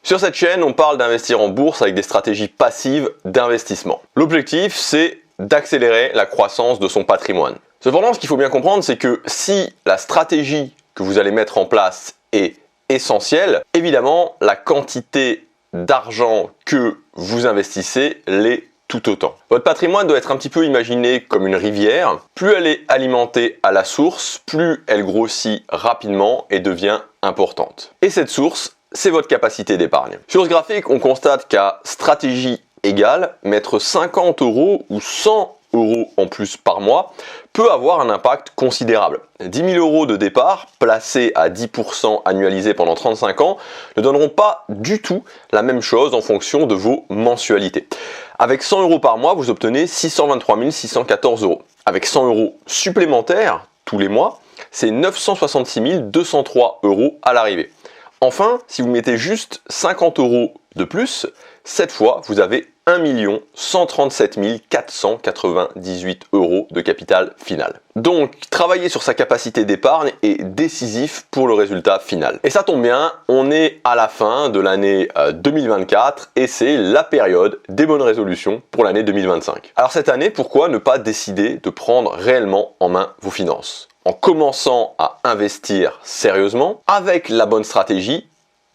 Sur cette chaîne, on parle d'investir en bourse avec des stratégies passives d'investissement. L'objectif, c'est d'accélérer la croissance de son patrimoine. Cependant, ce qu'il faut bien comprendre, c'est que si la stratégie que vous allez mettre en place est essentielle, évidemment, la quantité d'argent que vous investissez l'est tout autant. Votre patrimoine doit être un petit peu imaginé comme une rivière. Plus elle est alimentée à la source, plus elle grossit rapidement et devient importante. Et cette source, c'est votre capacité d'épargne. Sur ce graphique, on constate qu'à stratégie égale, mettre 50 € ou 100 € en plus par mois peut avoir un impact considérable. 10 000 € de départ, placés à 10% annualisés pendant 35 ans, ne donneront pas du tout la même chose en fonction de vos mensualités. Avec 100 € par mois, vous obtenez 623 614 €. Avec 100 € supplémentaires tous les mois, c'est 966 203 € à l'arrivée. Enfin, si vous mettez juste 50 € de plus, cette fois, vous avez 1 137 498 € de capital final. Donc, travailler sur sa capacité d'épargne est décisif pour le résultat final. Et ça tombe bien, on est à la fin de l'année 2024 et c'est la période des bonnes résolutions pour l'année 2025. Alors cette année, pourquoi ne pas décider de prendre réellement en main vos finances ? En commençant à investir sérieusement avec la bonne stratégie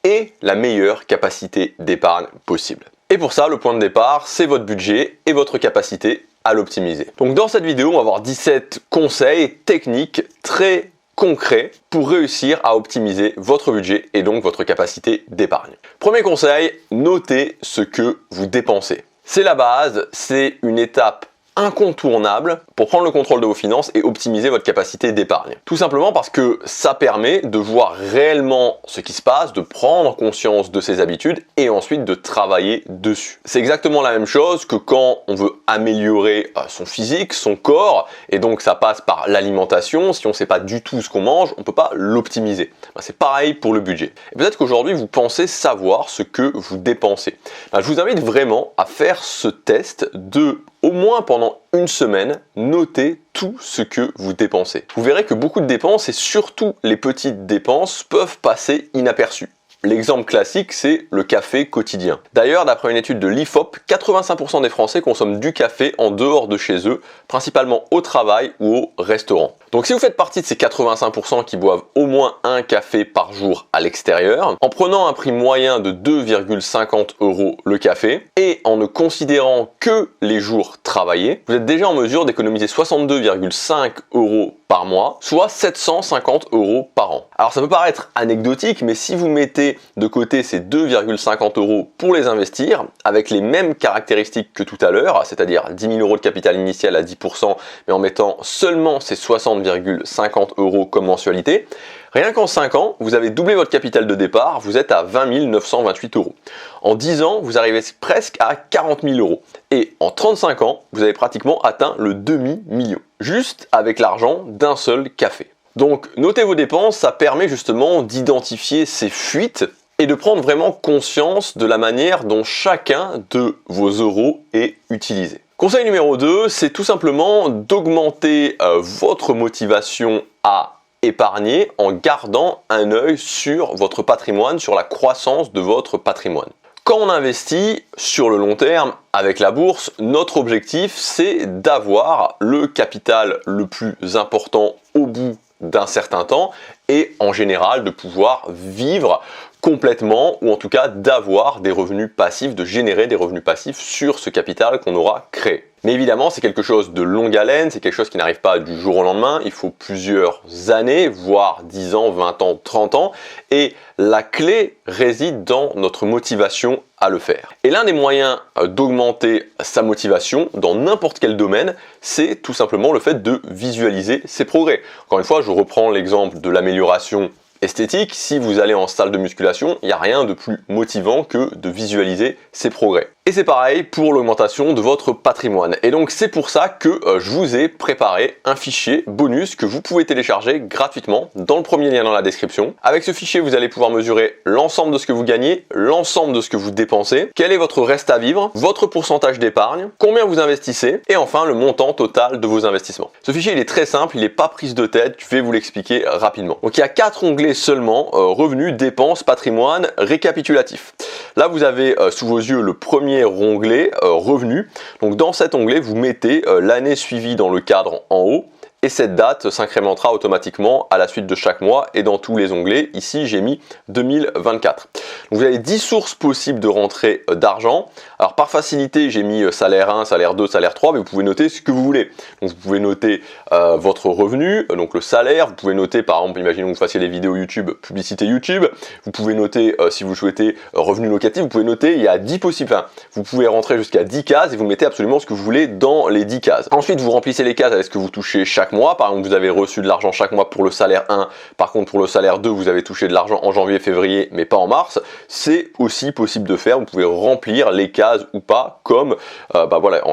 et la meilleure capacité d'épargne possible. Et pour ça, le point de départ, c'est votre budget et votre capacité à l'optimiser. Donc dans cette vidéo, on va voir 17 conseils techniques très concrets pour réussir à optimiser votre budget et donc votre capacité d'épargne. Premier conseil, notez ce que vous dépensez. C'est la base, c'est une étape incontournable pour prendre le contrôle de vos finances et optimiser votre capacité d'épargne. Tout simplement parce que ça permet de voir réellement ce qui se passe, de prendre conscience de ses habitudes et ensuite de travailler dessus. C'est exactement la même chose que quand on veut améliorer son physique, son corps, et donc ça passe par l'alimentation. Si on ne sait pas du tout ce qu'on mange, on ne peut pas l'optimiser. C'est pareil pour le budget. Et peut-être qu'aujourd'hui vous pensez savoir ce que vous dépensez. Je vous invite vraiment à faire ce test de au moins pendant une semaine, notez tout ce que vous dépensez. Vous verrez que beaucoup de dépenses, et surtout les petites dépenses, peuvent passer inaperçues. L'exemple classique, c'est le café quotidien. D'ailleurs, d'après une étude de l'IFOP, 85% des Français consomment du café en dehors de chez eux, principalement au travail ou au restaurant. Donc si vous faites partie de ces 85% qui boivent au moins un café par jour à l'extérieur, en prenant un prix moyen de 2,50 € le café, et en ne considérant que les jours travaillés, vous êtes déjà en mesure d'économiser 62,5 € par mois, soit 750 € par an. Alors ça peut paraître anecdotique, mais si vous mettez de côté ces 2,50 € pour les investir, avec les mêmes caractéristiques que tout à l'heure, c'est-à-dire 10 000 € de capital initial à 10%, mais en mettant seulement ces 60,50 € comme mensualité, rien qu'en 5 ans, vous avez doublé votre capital de départ, vous êtes à 20 928 €. En 10 ans, vous arrivez presque à 40 000 €. Et en 35 ans, vous avez pratiquement atteint le demi-million, juste avec l'argent d'un seul café. Donc notez vos dépenses, ça permet justement d'identifier ces fuites et de prendre vraiment conscience de la manière dont chacun de vos euros est utilisé. Conseil numéro 2, c'est tout simplement d'augmenter votre motivation à épargner en gardant un œil sur votre patrimoine, sur la croissance de votre patrimoine. Quand on investit sur le long terme avec la bourse, notre objectif c'est d'avoir le capital le plus important au bout d'un certain temps et en général de pouvoir vivre complètement ou en tout cas d'avoir des revenus passifs, de générer des revenus passifs sur ce capital qu'on aura créé. Mais évidemment, c'est quelque chose de longue haleine, c'est quelque chose qui n'arrive pas du jour au lendemain, il faut plusieurs années, voire 10 ans, 20 ans, 30 ans, et la clé réside dans notre motivation à le faire. Et l'un des moyens d'augmenter sa motivation dans n'importe quel domaine, c'est tout simplement le fait de visualiser ses progrès. Encore une fois, je reprends l'exemple de l'amélioration esthétique. Si vous allez en salle de musculation, il n'y a rien de plus motivant que de visualiser ses progrès. Et c'est pareil pour l'augmentation de votre patrimoine. Et donc c'est pour ça que je vous ai préparé un fichier bonus que vous pouvez télécharger gratuitement dans le premier lien dans la description. Avec ce fichier, vous allez pouvoir mesurer l'ensemble de ce que vous gagnez, l'ensemble de ce que vous dépensez, quel est votre reste à vivre, votre pourcentage d'épargne, combien vous investissez et enfin le montant total de vos investissements. Ce fichier il est très simple, il n'est pas prise de tête, je vais vous l'expliquer rapidement. Donc il y a 4 onglets seulement, revenus, dépenses, patrimoine, récapitulatif. Là, vous avez sous vos yeux le premier onglet Revenus. Donc dans cet onglet, vous mettez l'année suivie dans le cadre en haut. Et cette date s'incrémentera automatiquement à la suite de chaque mois et dans tous les onglets. Ici, j'ai mis 2024. Donc, vous avez 10 sources possibles de rentrée d'argent. Alors, par facilité, j'ai mis salaire 1, salaire 2, salaire 3, mais vous pouvez noter ce que vous voulez. Donc, vous pouvez noter votre revenu, donc le salaire. Vous pouvez noter, par exemple, imaginons que vous fassiez les vidéos YouTube, publicité YouTube. Vous pouvez noter, si vous souhaitez, revenu locatif. Vous pouvez noter, il y a 10 possibles. Enfin, vous pouvez rentrer jusqu'à 10 cases et vous mettez absolument ce que vous voulez dans les 10 cases. Ensuite, vous remplissez les cases avec ce que vous touchez chaque mois. Par exemple, vous avez reçu de l'argent chaque mois pour le salaire 1, par contre pour le salaire 2, vous avez touché de l'argent en janvier, février, mais pas en mars. C'est aussi possible de faire, vous pouvez remplir les cases ou pas, comme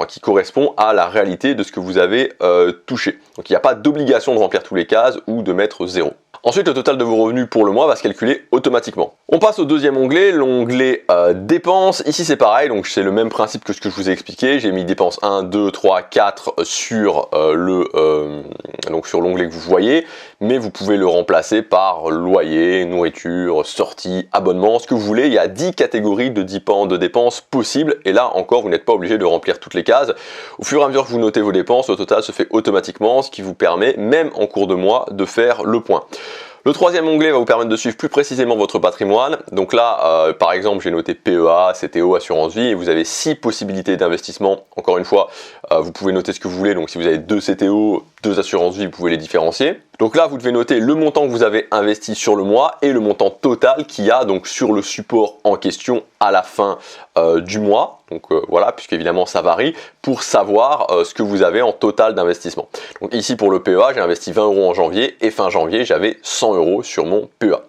qui correspond à la réalité de ce que vous avez touché. Donc il n'y a pas d'obligation de remplir tous les cases ou de mettre 0. Ensuite, le total de vos revenus pour le mois va se calculer automatiquement. On passe au deuxième onglet, l'onglet dépenses. Ici, c'est pareil, donc c'est le même principe que ce que je vous ai expliqué. J'ai mis dépenses 1, 2, 3, 4 sur sur l'onglet que vous voyez, mais vous pouvez le remplacer par loyer, nourriture, sortie, abonnement, ce que vous voulez. Il y a 10 catégories de dépenses possibles, et là encore, vous n'êtes pas obligé de remplir toutes les cases. Au fur et à mesure que vous notez vos dépenses, le total se fait automatiquement, ce qui vous permet, même en cours de mois, de faire le point. Le troisième onglet va vous permettre de suivre plus précisément votre patrimoine. Donc là, par exemple, j'ai noté PEA, CTO, assurance vie, et vous avez 6 possibilités d'investissement. Encore une fois, vous pouvez noter ce que vous voulez. Donc si vous avez 2 CTO, 2 assurances vie, vous pouvez les différencier. Donc là, vous devez noter le montant que vous avez investi sur le mois et le montant total qu'il y a donc sur le support en question à la fin du mois. Donc voilà, puisqu'évidemment ça varie, pour savoir ce que vous avez en total d'investissement. Donc ici pour le PEA, j'ai investi 20 € en janvier et fin janvier, j'avais 100 € sur mon PEA.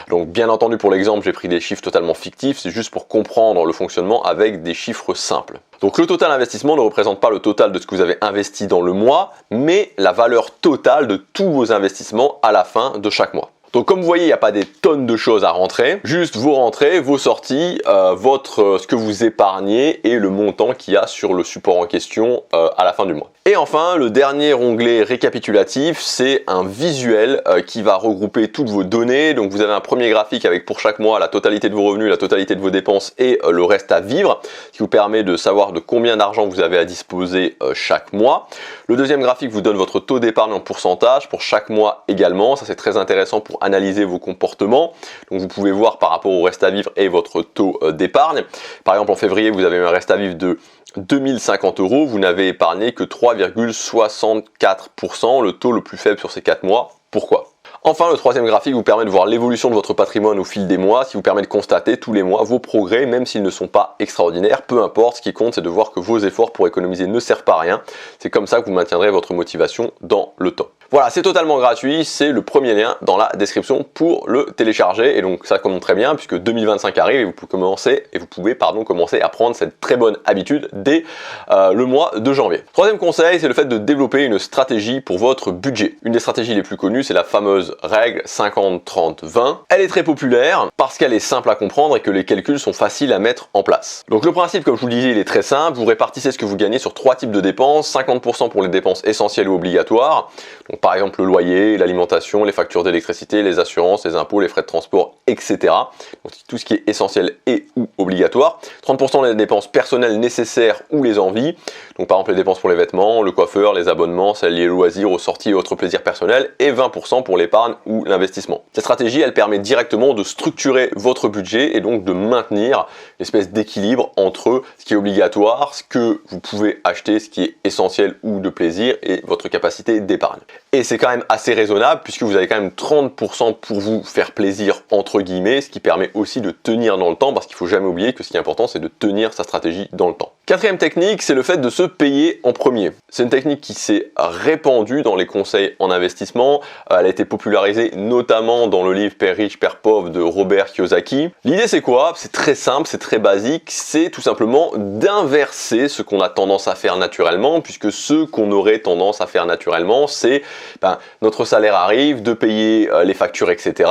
Donc bien entendu pour l'exemple, j'ai pris des chiffres totalement fictifs, c'est juste pour comprendre le fonctionnement avec des chiffres simples. Donc le total investissement ne représente pas le total de ce que vous avez investi dans le mois, mais la valeur totale de tous vos investissements à la fin de chaque mois. Donc comme vous voyez, il n'y a pas des tonnes de choses à rentrer, juste vos rentrées, vos sorties, ce que vous épargnez et le montant qu'il y a sur le support en question à la fin du mois. Et enfin, le dernier onglet récapitulatif, c'est un visuel qui va regrouper toutes vos données. Donc vous avez un premier graphique avec pour chaque mois la totalité de vos revenus, la totalité de vos dépenses et le reste à vivre, ce qui vous permet de savoir de combien d'argent vous avez à disposer chaque mois. Le deuxième graphique vous donne votre taux d'épargne en pourcentage pour chaque mois également. Ça c'est très intéressant pour analyser vos comportements. Donc vous pouvez voir par rapport au reste à vivre et votre taux d'épargne. Par exemple en février, vous avez eu un reste à vivre de 2050 €, vous n'avez épargné que 3,64%, le taux le plus faible sur ces 4 mois. Pourquoi ? Enfin, le troisième graphique vous permet de voir l'évolution de votre patrimoine au fil des mois, ce qui vous permet de constater tous les mois vos progrès, même s'ils ne sont pas extraordinaires. Peu importe, ce qui compte, c'est de voir que vos efforts pour économiser ne servent pas à rien. C'est comme ça que vous maintiendrez votre motivation dans le temps. Voilà, c'est totalement gratuit, c'est le premier lien dans la description pour le télécharger. Et donc ça commence très bien puisque 2025 arrive et vous pouvez commencer à prendre cette très bonne habitude dès le mois de janvier. Troisième conseil, c'est le fait de développer une stratégie pour votre budget. Une des stratégies les plus connues, c'est la fameuse règle 50-30-20. Elle est très populaire parce qu'elle est simple à comprendre et que les calculs sont faciles à mettre en place. Donc le principe, comme je vous le disais, il est très simple. Vous répartissez ce que vous gagnez sur 3 types de dépenses. 50% pour les dépenses essentielles ou obligatoires. Donc par exemple le loyer, l'alimentation, les factures d'électricité, les assurances, les impôts, les frais de transport, etc. Donc tout ce qui est essentiel et ou obligatoire. 30% les dépenses personnelles nécessaires ou les envies. Donc par exemple les dépenses pour les vêtements, le coiffeur, les abonnements, celles liées aux loisirs, aux sorties et autres plaisirs personnels. Et 20% pour l'épargne ou l'investissement. Cette stratégie, elle permet directement de structurer votre budget et donc de maintenir une espèce d'équilibre entre ce qui est obligatoire, ce que vous pouvez acheter, ce qui est essentiel ou de plaisir et votre capacité d'épargne. Et c'est quand même assez raisonnable puisque vous avez quand même 30% pour vous faire plaisir entre guillemets, ce qui permet aussi de tenir dans le temps parce qu'il ne faut jamais oublier que ce qui est important, c'est de tenir sa stratégie dans le temps. Quatrième technique, c'est le fait de se payer en premier. C'est une technique qui s'est répandue dans les conseils en investissement. Elle a été popularisée notamment dans le livre Père riche, Père pauvre de Robert Kiyosaki. L'idée c'est quoi? C'est très simple, c'est très basique, c'est tout simplement d'inverser ce qu'on a tendance à faire naturellement, puisque ce qu'on aurait tendance à faire naturellement, c'est notre salaire arrive, de payer les factures, etc.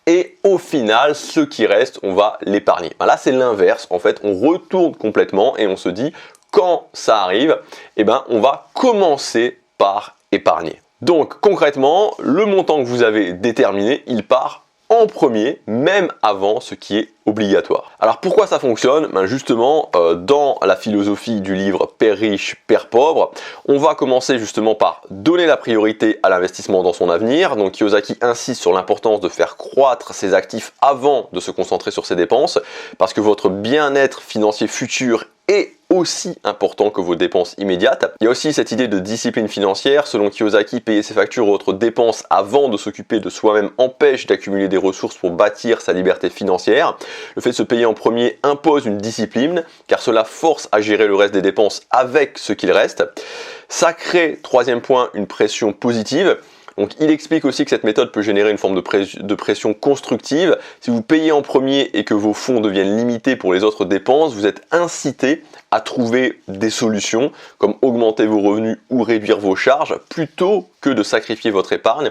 Et au final, ce qui reste, on va l'épargner. Là, c'est l'inverse. En fait, on retourne complètement et on se dit, quand ça arrive, on va commencer par épargner. Donc concrètement, le montant que vous avez déterminé, il part en premier, même avant ce qui est obligatoire. Alors pourquoi ça fonctionne? Justement, dans la philosophie du livre Père riche, Père pauvre, on va commencer justement par donner la priorité à l'investissement dans son avenir. Donc Kiyosaki insiste sur l'importance de faire croître ses actifs avant de se concentrer sur ses dépenses, parce que votre bien-être financier futur est aussi important que vos dépenses immédiates. Il y a aussi cette idée de discipline financière. Selon Kiyosaki, payer ses factures ou autres dépenses avant de s'occuper de soi-même empêche d'accumuler des ressources pour bâtir sa liberté financière. Le fait de se payer en premier impose une discipline, car cela force à gérer le reste des dépenses avec ce qu'il reste. Ça crée, troisième point, une pression positive. Donc il explique aussi que cette méthode peut générer une forme de pression constructive. Si vous payez en premier et que vos fonds deviennent limités pour les autres dépenses, vous êtes incité à trouver des solutions comme augmenter vos revenus ou réduire vos charges plutôt que de sacrifier votre épargne.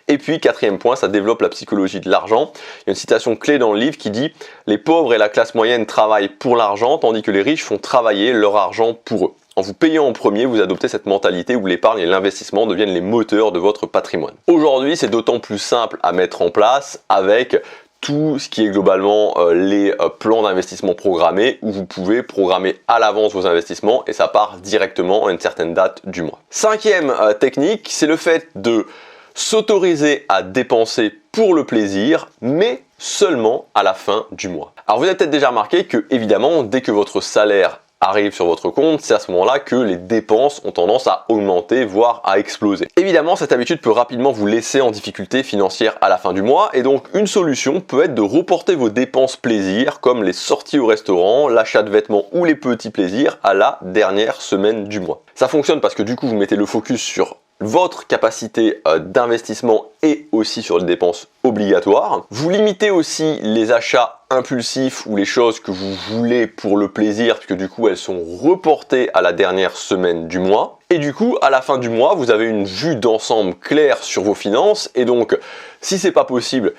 Et puis quatrième point, ça développe la psychologie de l'argent. Il y a une citation clé dans le livre qui dit « Les pauvres et la classe moyenne travaillent pour l'argent tandis que les riches font travailler leur argent pour eux ». En vous payant en premier, vous adoptez cette mentalité où l'épargne et l'investissement deviennent les moteurs de votre patrimoine. Aujourd'hui, c'est d'autant plus simple à mettre en place avec tout ce qui est globalement les plans d'investissement programmés, où vous pouvez programmer à l'avance vos investissements et ça part directement à une certaine date du mois. Cinquième technique, c'est le fait de s'autoriser à dépenser pour le plaisir, mais seulement à la fin du mois. Alors vous avez peut-être déjà remarqué que, évidemment, dès que votre salaire arrive sur votre compte, c'est à ce moment-là que les dépenses ont tendance à augmenter, voire à exploser. Évidemment, cette habitude peut rapidement vous laisser en difficulté financière à la fin du mois, et donc une solution peut être de reporter vos dépenses plaisir, comme les sorties au restaurant, l'achat de vêtements ou les petits plaisirs, à la dernière semaine du mois. Ça fonctionne parce que du coup, vous mettez le focus sur votre capacité d'investissement et aussi sur les dépenses obligatoires. Vous limitez aussi les achats impulsifs ou les choses que vous voulez pour le plaisir, puisque du coup elles sont reportées à la dernière semaine du mois. Et du coup, à la fin du mois, vous avez une vue d'ensemble claire sur vos finances. Et donc, si c'est pas possible,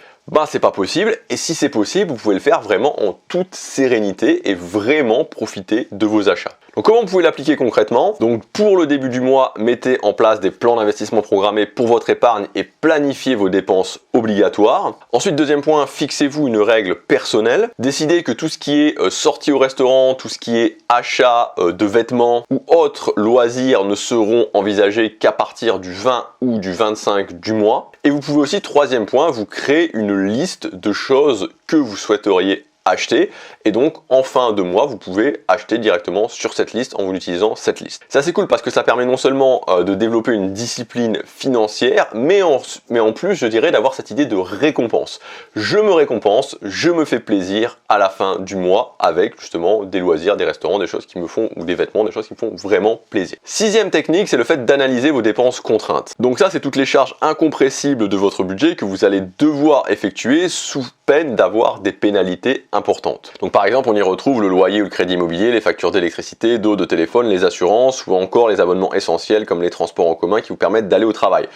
c'est pas possible. Et si c'est possible, vous pouvez le faire vraiment en toute sérénité et vraiment profiter de vos achats. Donc comment vous pouvez l'appliquer concrètement? Donc pour le début du mois, mettez en place des plans d'investissement programmés pour votre épargne et planifiez vos dépenses obligatoires. Ensuite, deuxième point, fixez-vous une règle personnelle. Décidez que tout ce qui est sortie au restaurant, tout ce qui est achat de vêtements ou autres loisirs ne seront envisagés qu'à partir du 20 ou du 25 du mois. Et vous pouvez aussi, troisième point, vous créer une liste de choses que vous souhaiteriez acheter, et donc en fin de mois vous pouvez acheter directement sur cette liste en vous utilisant cette liste. C'est assez cool parce que ça permet non seulement de développer une discipline financière, mais en plus je dirais d'avoir cette idée de récompense. Je me récompense, je me fais plaisir à la fin du mois avec justement des loisirs, des restaurants, des choses qui me font, ou des vêtements, des choses qui me font vraiment plaisir. Sixième technique, c'est le fait d'analyser vos dépenses contraintes. Donc ça, c'est toutes les charges incompressibles de votre budget que vous allez devoir effectuer sous peine d'avoir des pénalités importantes. Donc par exemple, on y retrouve le loyer ou le crédit immobilier, les factures d'électricité, d'eau, de téléphone, les assurances ou encore les abonnements essentiels comme les transports en commun qui vous permettent d'aller au travail.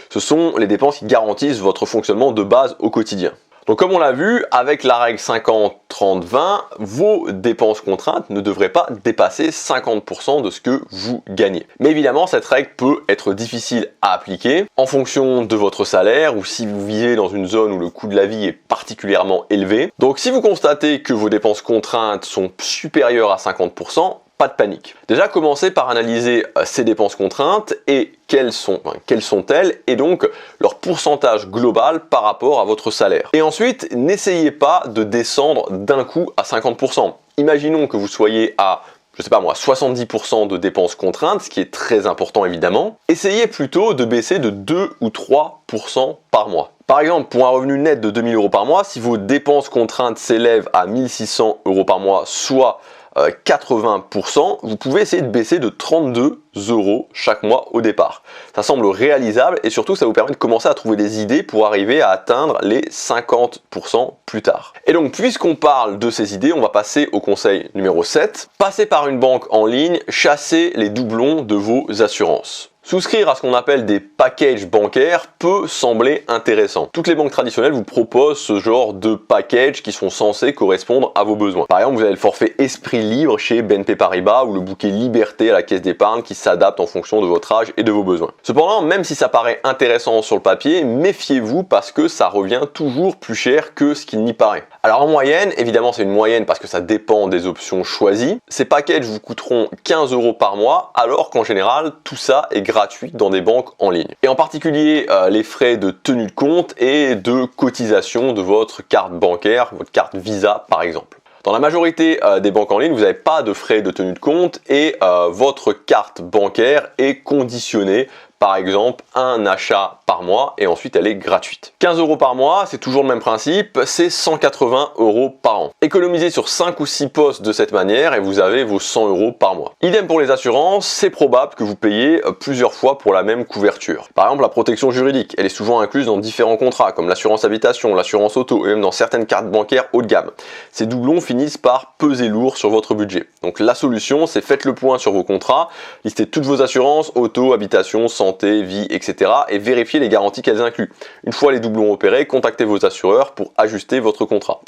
Ce sont les dépenses qui garantissent votre fonctionnement de base au quotidien. Donc comme on l'a vu, avec la règle 50-30-20, vos dépenses contraintes ne devraient pas dépasser 50% de ce que vous gagnez. Mais évidemment, cette règle peut être difficile à appliquer en fonction de votre salaire ou si vous vivez dans une zone où le coût de la vie est particulièrement élevé. Donc si vous constatez que vos dépenses contraintes sont supérieures à 50%, pas de panique. Déjà, commencez par analyser ces dépenses contraintes et quelles sont-elles et donc leur pourcentage global par rapport à votre salaire. Et ensuite, n'essayez pas de descendre d'un coup à 50%. Imaginons que vous soyez à 70% de dépenses contraintes, ce qui est très important évidemment. Essayez plutôt de baisser de 2 ou 3% par mois. Par exemple, pour un revenu net de 2000 € par mois, si vos dépenses contraintes s'élèvent à 1600 € par mois, soit 80%, vous pouvez essayer de baisser de 32 € chaque mois au départ. Ça semble réalisable et surtout ça vous permet de commencer à trouver des idées pour arriver à atteindre les 50% plus tard. Et donc puisqu'on parle de ces idées, on va passer au conseil numéro 7. Passez par une banque en ligne, chassez les doublons de vos assurances. Souscrire à ce qu'on appelle des packages bancaires peut sembler intéressant. Toutes les banques traditionnelles vous proposent ce genre de packages qui sont censés correspondre à vos besoins. Par exemple, vous avez le forfait Esprit Libre chez BNP Paribas ou le bouquet Liberté à la caisse d'épargne qui s'adapte en fonction de votre âge et de vos besoins. Cependant, même si ça paraît intéressant sur le papier, méfiez-vous parce que ça revient toujours plus cher que ce qu'il n'y paraît. Alors en moyenne, évidemment c'est une moyenne parce que ça dépend des options choisies, ces packages vous coûteront 15 € par mois alors qu'en général tout ça est gratuit dans des banques en ligne. Et en particulier les frais de tenue de compte et de cotisation de votre carte bancaire, votre carte Visa par exemple. Dans la majorité des banques en ligne, vous n'avez pas de frais de tenue de compte et votre carte bancaire est conditionnée par exemple un achat par mois et ensuite elle est gratuite. 15 € par mois, c'est toujours le même principe, c'est 180 € par an. Économisez sur 5 ou 6 postes de cette manière et vous avez vos 100 € par mois. Idem pour les assurances, c'est probable que vous payez plusieurs fois pour la même couverture. Par exemple, la protection juridique, elle est souvent incluse dans différents contrats comme l'assurance habitation, l'assurance auto et même dans certaines cartes bancaires haut de gamme. Ces doublons finissent par peser lourd sur votre budget. Donc la solution, c'est faites le point sur vos contrats, listez toutes vos assurances, auto, habitation, santé, vie, etc. et vérifiez les garanties qu'elles incluent. Une fois les doublons opérés, contactez vos assureurs pour ajuster votre contrat.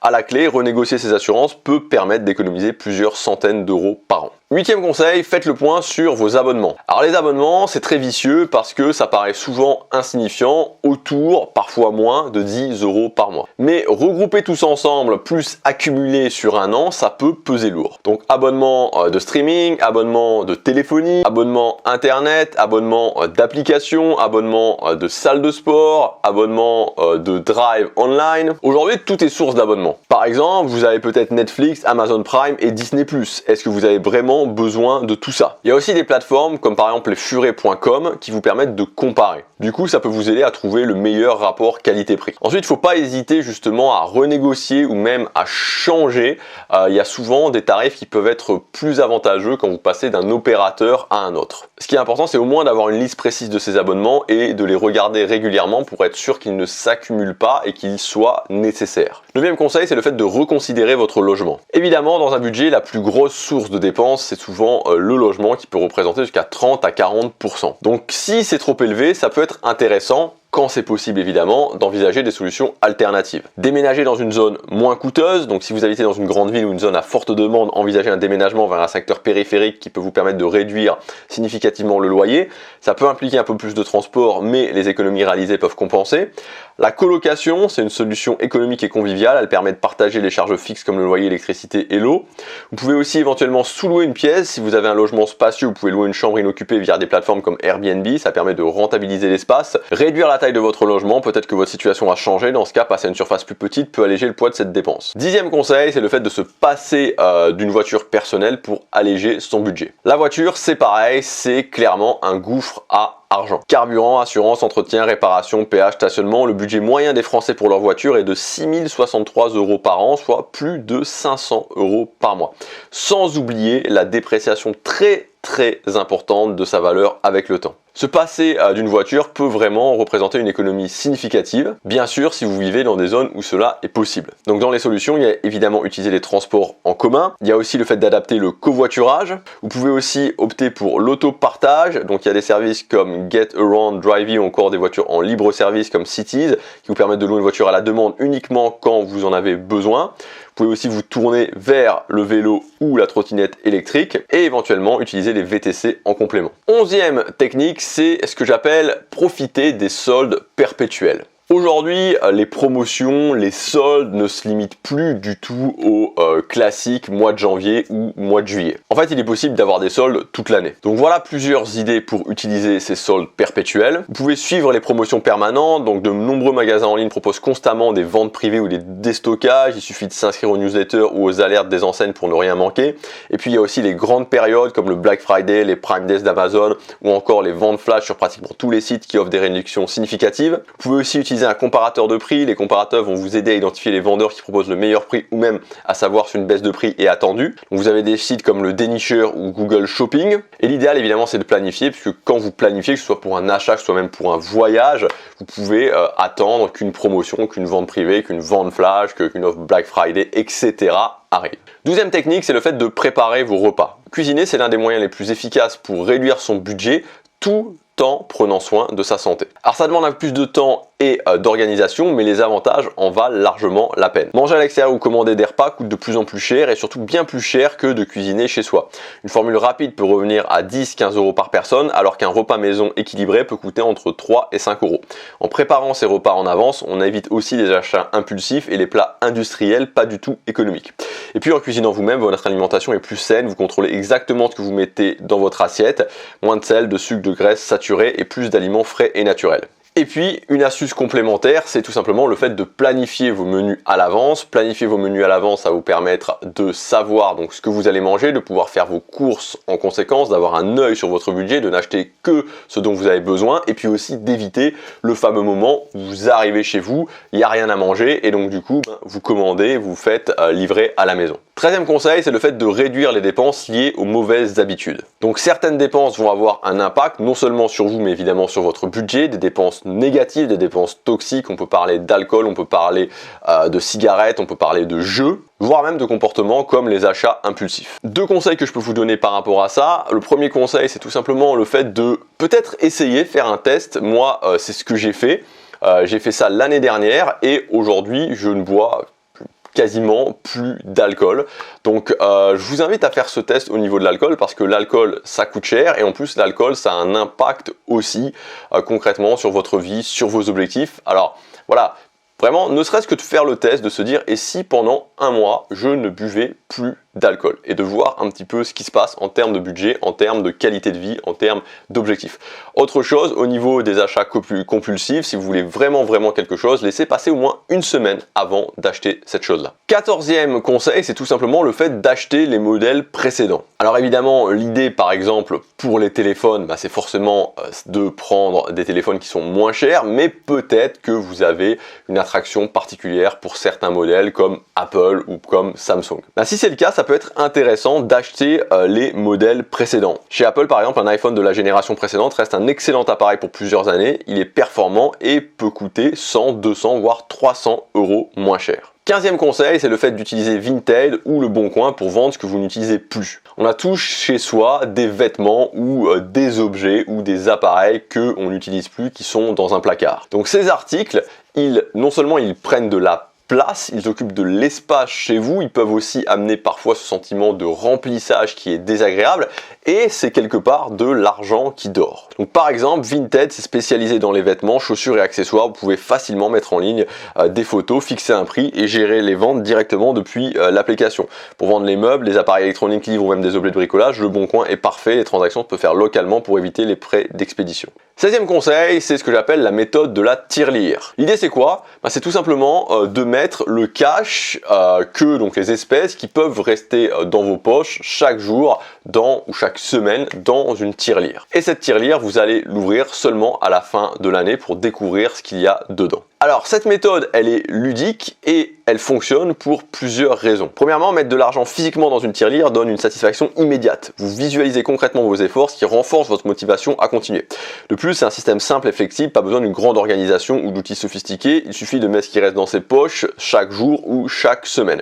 À la clé, renégocier ces assurances peut permettre d'économiser plusieurs centaines d'euros par an. 8e conseil, faites le point sur vos abonnements. Alors les abonnements, c'est très vicieux parce que ça paraît souvent insignifiant, autour, parfois moins, de 10 € par mois. Mais regrouper tous ensemble, plus accumuler sur un an, ça peut peser lourd. Donc abonnement de streaming, abonnement de téléphonie, abonnement internet, abonnement d'application, abonnement de salle de sport, abonnement de drive online. Aujourd'hui, tout est source d'abonnement. Par exemple, vous avez peut-être Netflix, Amazon Prime et Disney+. Est-ce que vous avez vraiment besoin de tout ça? Il y a aussi des plateformes comme par exemple les furet.com qui vous permettent de comparer. Du coup, ça peut vous aider à trouver le meilleur rapport qualité-prix. Ensuite, il ne faut pas hésiter justement à renégocier ou même à changer. Il y a souvent des tarifs qui peuvent être plus avantageux quand vous passez d'un opérateur à un autre. Ce qui est important, c'est au moins d'avoir une liste précise de ces abonnements et de les regarder régulièrement pour être sûr qu'ils ne s'accumulent pas et qu'ils soient nécessaires. 9e conseil, c'est le fait de reconsidérer votre logement. Évidemment, dans un budget, la plus grosse source de dépenses, c'est souvent le logement qui peut représenter jusqu'à 30 à 40%. Donc si c'est trop élevé, ça peut être intéressant, quand c'est possible évidemment, d'envisager des solutions alternatives. Déménager dans une zone moins coûteuse, donc si vous habitez dans une grande ville ou une zone à forte demande, envisagez un déménagement vers un secteur périphérique qui peut vous permettre de réduire significativement le loyer. Ça peut impliquer un peu plus de transport, mais les économies réalisées peuvent compenser. La colocation, c'est une solution économique et conviviale, elle permet de partager les charges fixes comme le loyer, l'électricité et l'eau. Vous pouvez aussi éventuellement sous-louer une pièce, si vous avez un logement spacieux, vous pouvez louer une chambre inoccupée via des plateformes comme Airbnb, ça permet de rentabiliser l'espace. Réduire la taille de votre logement, peut-être que votre situation a changé, dans ce cas, passer à une surface plus petite peut alléger le poids de cette dépense. 10e conseil, c'est le fait de se passer d'une voiture personnelle pour alléger son budget. La voiture, c'est pareil, c'est clairement un gouffre à argent. Carburant, assurance, entretien, réparation, péage, stationnement, le budget moyen des Français pour leur voiture est de 6 063 € par an, soit plus de 500 € par mois. Sans oublier la dépréciation très importante de sa valeur avec le temps. Se passer d'une voiture peut vraiment représenter une économie significative, bien sûr si vous vivez dans des zones où cela est possible. Donc dans les solutions, il y a évidemment utiliser les transports en commun, il y a aussi le fait d'adapter le covoiturage, vous pouvez aussi opter pour l'autopartage, donc il y a des services comme Get Around, Drivey ou encore des voitures en libre service comme Cities qui vous permettent de louer une voiture à la demande uniquement quand vous en avez besoin. Vous pouvez aussi vous tourner vers le vélo ou la trottinette électrique et éventuellement utiliser les VTC en complément. 11e technique, c'est ce que j'appelle profiter des soldes perpétuels. Aujourd'hui, les promotions, les soldes ne se limitent plus du tout au classique mois de janvier ou mois de juillet. En fait, il est possible d'avoir des soldes toute l'année. Donc voilà plusieurs idées pour utiliser ces soldes perpétuels. Vous pouvez suivre les promotions permanentes, donc de nombreux magasins en ligne proposent constamment des ventes privées ou des déstockages. Il suffit de s'inscrire aux newsletters ou aux alertes des enseignes pour ne rien manquer. Et puis il y a aussi les grandes périodes comme le Black Friday, les Prime Days d'Amazon ou encore les ventes flash sur pratiquement tous les sites qui offrent des réductions significatives. Vous pouvez aussi utiliser un comparateur de prix. Les comparateurs vont vous aider à identifier les vendeurs qui proposent le meilleur prix ou même à savoir si une baisse de prix est attendue. Donc vous avez des sites comme le Dénicheur ou Google Shopping. Et l'idéal évidemment c'est de planifier, puisque quand vous planifiez, que ce soit pour un achat, que ce soit même pour un voyage, vous pouvez attendre qu'une promotion, qu'une vente privée, qu'une vente flash, qu'une offre Black Friday, etc. arrive. 12e technique, c'est le fait de préparer vos repas. Cuisiner, c'est l'un des moyens les plus efficaces pour réduire son budget tout en prenant soin de sa santé. Alors ça demande un peu plus de temps et d'organisation, mais les avantages en valent largement la peine. Manger à l'extérieur ou commander des repas coûte de plus en plus cher et surtout bien plus cher que de cuisiner chez soi. Une formule rapide peut revenir à 10-15 € par personne, alors qu'un repas maison équilibré peut coûter entre 3 et 5 €. En préparant ces repas en avance, on évite aussi les achats impulsifs et les plats industriels pas du tout économiques. Et puis en cuisinant vous-même, votre alimentation est plus saine, vous contrôlez exactement ce que vous mettez dans votre assiette, moins de sel, de sucre, de graisse saturée et plus d'aliments frais et naturels. Et puis, une astuce complémentaire, c'est tout simplement le fait de planifier vos menus à l'avance. Planifier vos menus à l'avance, ça va vous permettre de savoir donc ce que vous allez manger, de pouvoir faire vos courses en conséquence, d'avoir un œil sur votre budget, de n'acheter que ce dont vous avez besoin, et puis aussi d'éviter le fameux moment où vous arrivez chez vous, il n'y a rien à manger, et donc du coup, vous commandez, vous faites livrer à la maison. 13e conseil, c'est le fait de réduire les dépenses liées aux mauvaises habitudes. Donc certaines dépenses vont avoir un impact non seulement sur vous mais évidemment sur votre budget, des dépenses négatives, des dépenses toxiques, on peut parler d'alcool, on peut parler de cigarettes, on peut parler de jeux, voire même de comportements comme les achats impulsifs. 2 conseils que je peux vous donner par rapport à ça. Le premier conseil, c'est tout simplement le fait de peut-être essayer, faire un test. Moi, c'est ce que j'ai fait. J'ai fait ça l'année dernière et aujourd'hui, je ne bois quasiment plus d'alcool. Donc je vous invite à faire ce test au niveau de l'alcool parce que l'alcool ça coûte cher et en plus l'alcool ça a un impact aussi concrètement sur votre vie, sur vos objectifs. Alors voilà, vraiment ne serait-ce que de faire le test, de se dire et si pendant un mois je ne buvais plus d'alcool et de voir un petit peu ce qui se passe en termes de budget, en termes de qualité de vie, en termes d'objectifs. Autre chose, au niveau des achats compulsifs, si vous voulez vraiment quelque chose, laissez passer au moins une semaine avant d'acheter cette chose-là. 14e conseil, c'est tout simplement le fait d'acheter les modèles précédents. Alors évidemment, l'idée par exemple pour les téléphones, c'est forcément de prendre des téléphones qui sont moins chers, mais peut-être que vous avez une attraction particulière pour certains modèles comme Apple ou comme Samsung. Si c'est le cas, ça peut être intéressant d'acheter les modèles précédents. Chez Apple par exemple, un iPhone de la génération précédente reste un excellent appareil pour plusieurs années, il est performant et peut coûter 100, 200 voire 300 € moins cher. 15e conseil, c'est le fait d'utiliser Vinted ou Le Bon Coin pour vendre ce que vous n'utilisez plus. On a tous chez soi des vêtements ou des objets ou des appareils que on n'utilise plus qui sont dans un placard. Donc ces articles, non seulement ils prennent de la place, ils occupent de l'espace chez vous, ils peuvent aussi amener parfois ce sentiment de remplissage qui est désagréable et c'est quelque part de l'argent qui dort. Donc par exemple, Vinted c'est spécialisé dans les vêtements, chaussures et accessoires, vous pouvez facilement mettre en ligne des photos, fixer un prix et gérer les ventes directement depuis l'application. Pour vendre les meubles, les appareils électroniques, livres ou même des objets de bricolage, Le Bon Coin est parfait, les transactions se peuvent faire localement pour éviter les frais d'expédition. 16e conseil, c'est ce que j'appelle la méthode de la tirelire. L'idée c'est quoi? C'est tout simplement de mettre le cash, donc les espèces qui peuvent rester dans vos poches chaque jour ou chaque semaine dans une tirelire. Et cette tirelire, vous allez l'ouvrir seulement à la fin de l'année pour découvrir ce qu'il y a dedans. Alors cette méthode, elle est ludique et elle fonctionne pour plusieurs raisons. Premièrement, mettre de l'argent physiquement dans une tirelire donne une satisfaction immédiate. Vous visualisez concrètement vos efforts, ce qui renforce votre motivation à continuer. De plus, c'est un système simple et flexible, pas besoin d'une grande organisation ou d'outils sophistiqués. Il suffit de mettre ce qui reste dans ses poches chaque jour ou chaque semaine.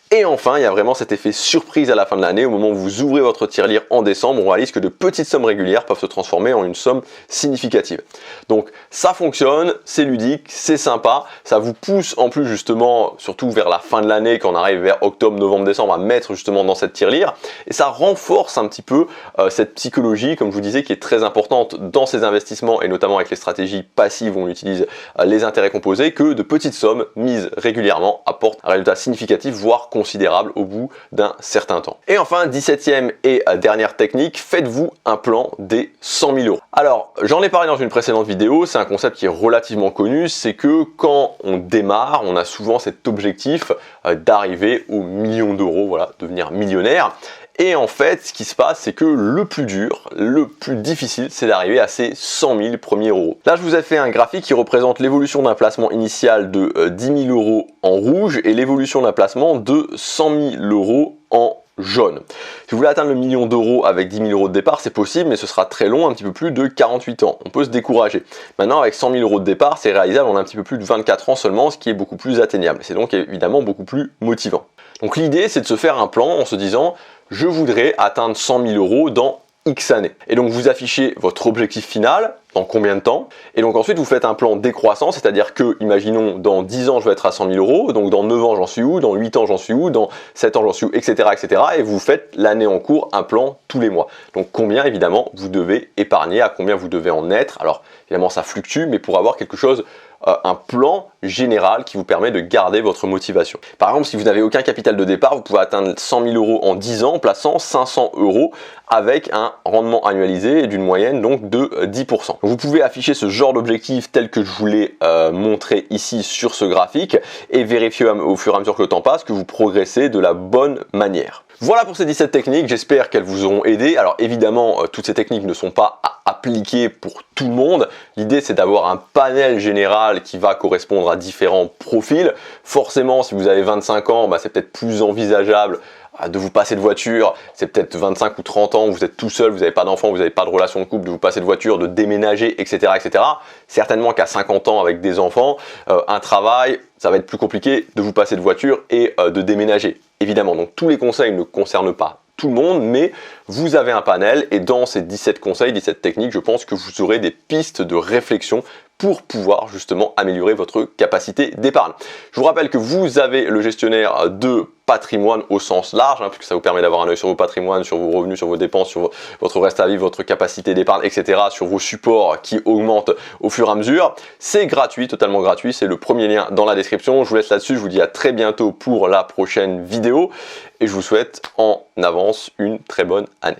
Et enfin, il y a vraiment cet effet surprise à la fin de l'année. Au moment où vous ouvrez votre tirelire en décembre, on réalise que de petites sommes régulières peuvent se transformer en une somme significative. Donc ça fonctionne, c'est ludique, c'est sympa. Ça vous pousse en plus justement, surtout vers la fin de l'année, quand on arrive vers octobre, novembre, décembre, à mettre justement dans cette tirelire. Et ça renforce un petit peu cette psychologie, comme je vous disais, qui est très importante dans ces investissements et notamment avec les stratégies passives où on utilise les intérêts composés, que de petites sommes mises régulièrement apportent un résultat significatif, voire considérable au bout d'un certain temps. Et enfin, 17e et dernière technique, faites-vous un plan des 100 000 €. Alors, j'en ai parlé dans une précédente vidéo, c'est un concept qui est relativement connu, c'est que quand on démarre, on a souvent cet objectif d'arriver aux millions d'euros, voilà, devenir millionnaire. Et en fait, ce qui se passe, c'est que le plus dur, le plus difficile, c'est d'arriver à ces 100 000 premiers euros. Là, je vous ai fait un graphique qui représente l'évolution d'un placement initial de 10 000 € en rouge et l'évolution d'un placement de 100 000 € en jaune. Si vous voulez atteindre le million d'euros avec 10 000 € de départ, c'est possible, mais ce sera très long, un petit peu plus de 48 ans. On peut se décourager. Maintenant, avec 100 000 € de départ, c'est réalisable en un petit peu plus de 24 ans seulement, ce qui est beaucoup plus atteignable. C'est donc évidemment beaucoup plus motivant. Donc l'idée, c'est de se faire un plan en se disant, je voudrais atteindre 100 000 € dans X années. Et donc vous affichez votre objectif final, dans combien de temps, et donc ensuite vous faites un plan décroissant, c'est-à-dire que, imaginons, dans 10 ans je vais être à 100 000 euros, donc dans 9 ans j'en suis où, dans 8 ans j'en suis où, dans 7 ans j'en suis où, etc. etc. et vous faites l'année en cours, un plan tous les mois. Donc combien évidemment vous devez épargner, à combien vous devez en être, alors évidemment ça fluctue, mais pour avoir quelque chose, un plan général qui vous permet de garder votre motivation. Par exemple, si vous n'avez aucun capital de départ, vous pouvez atteindre 100 000 euros en 10 ans en plaçant 500 euros avec un rendement annualisé d'une moyenne donc de 10%. Donc vous pouvez afficher ce genre d'objectif tel que je vous l'ai montré ici sur ce graphique et vérifier au fur et à mesure que le temps passe que vous progressez de la bonne manière. Voilà pour ces 17 techniques, j'espère qu'elles vous auront aidé. Alors évidemment, toutes ces techniques ne sont pas appliquées pour tout le monde. L'idée c'est d'avoir un panel général qui va correspondre à différents profils. Forcément, si vous avez 25 ans, c'est peut-être plus envisageable de vous passer de voiture, c'est peut-être 25 ou 30 ans, vous êtes tout seul, vous n'avez pas d'enfant, vous n'avez pas de relation de couple, de vous passer de voiture, de déménager, etc. etc. Certainement qu'à 50 ans avec des enfants, un travail, ça va être plus compliqué de vous passer de voiture et de déménager. Évidemment, donc tous les conseils ne concernent pas tout le monde, mais vous avez un panel et dans ces 17 conseils, 17 techniques, je pense que vous aurez des pistes de réflexion pour pouvoir justement améliorer votre capacité d'épargne. Je vous rappelle que vous avez le gestionnaire de patrimoine au sens large, puisque ça vous permet d'avoir un œil sur vos patrimoines, sur vos revenus, sur vos dépenses, sur votre reste à vivre, votre capacité d'épargne, etc., sur vos supports qui augmentent au fur et à mesure. C'est gratuit, totalement gratuit, c'est le premier lien dans la description. Je vous laisse là-dessus, je vous dis à très bientôt pour la prochaine vidéo et je vous souhaite en avance une très bonne année.